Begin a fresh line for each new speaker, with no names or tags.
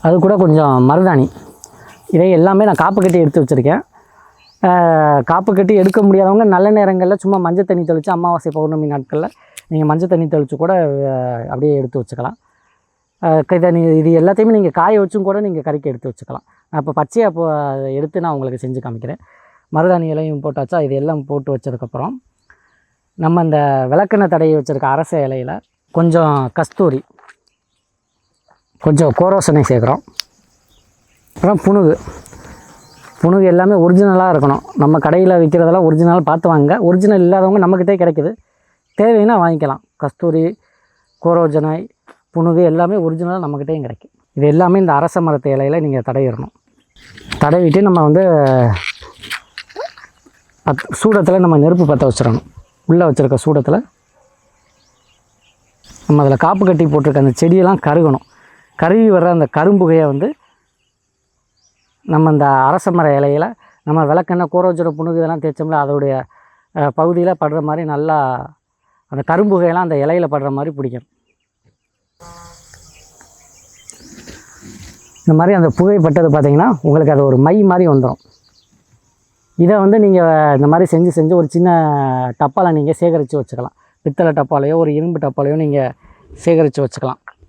அது கூட கொஞ்சம் மருதாணி, இதை எல்லாமே நான் காப்பு கட்டி எடுத்து வச்சுருக்கேன். காப்பு கட்டி எடுக்க முடியாதவங்க நல்ல நேரங்களில் சும்மா மஞ்சள் தண்ணி தெளித்து, அமாவாசை பௌர்ணமி நாட்களில் நீங்கள் மஞ்சள் தண்ணி தெளித்து கூட அப்படியே எடுத்து வச்சுக்கலாம். இது எல்லாத்தையுமே நீங்கள் காய வச்சும் கூட நீங்கள் கறிக்கு எடுத்து வச்சுக்கலாம். நான் இப்போ பச்சையாக எடுத்து நான் உங்களுக்கு செஞ்சு காமிக்கிறேன். மருதாணி இலையும் போட்டாச்சா, இது எல்லாம் போட்டு வச்சதுக்கப்புறம் நம்ம இந்த விளக்கெண்ணெய் தடவி வச்சுருக்க அரச இலையில் கொஞ்சம் கஸ்தூரி, கொஞ்சம் கோரோசனை சேர்க்குறோம். அப்புறம் புணுகு எல்லாமே ஒரிஜினலாக இருக்கணும். நம்ம கடையில் விற்கிறதெல்லாம் ஒரிஜினல் பார்த்து வாங்க. ஒரிஜினல் இல்லாதவங்க நம்மக்கிட்டே கிடைக்குது, தேவைன்னா வாங்கிக்கலாம். கஸ்தூரி, கோரோஜனை, புணுகு எல்லாமே ஒரிஜினலாக நம்மக்கிட்டேயும் கிடைக்கும். இது எல்லாமே இந்த அரச மரத்து இலையில் நீங்கள் தடவிடணும். தடவிட்டு நம்ம வந்து சூடத்தில் நம்ம நெருப்பு பற்ற வச்சிடணும். உள்ளே வச்சுருக்க சூடத்தில் நம்ம அதில் காப்பு கட்டி போட்டிருக்க அந்த செடியெல்லாம் கருகணும். கருகி வர்ற அந்த கரும்புகையை வந்து நம்ம இந்த அரச மர இலையில் நம்ம விளக்கெண்ணெய், கோரோஜனை, புணுகு இதெல்லாம் தேய்ச்சோம்ல, அதோடைய பகுதியில் படுற மாதிரி நல்லா அந்த கரும்புகையெல்லாம் அந்த இலையில் படுற மாதிரி பிடிக்கணும். இந்த மாதிரி அந்த புகைப்பட்டது பார்த்திங்கன்னா உங்களுக்கு அது ஒரு மை மாதிரி வந்துடும். இதை வந்து நீங்கள் இந்த மாதிரி செஞ்சு ஒரு சின்ன டப்பாவில் நீங்கள் சேகரித்து வச்சுக்கலாம். பித்தளை டப்பாலையோ ஒரு இரும்பு டப்பாலையோ நீங்கள் சேகரித்து வச்சுக்கலாம்.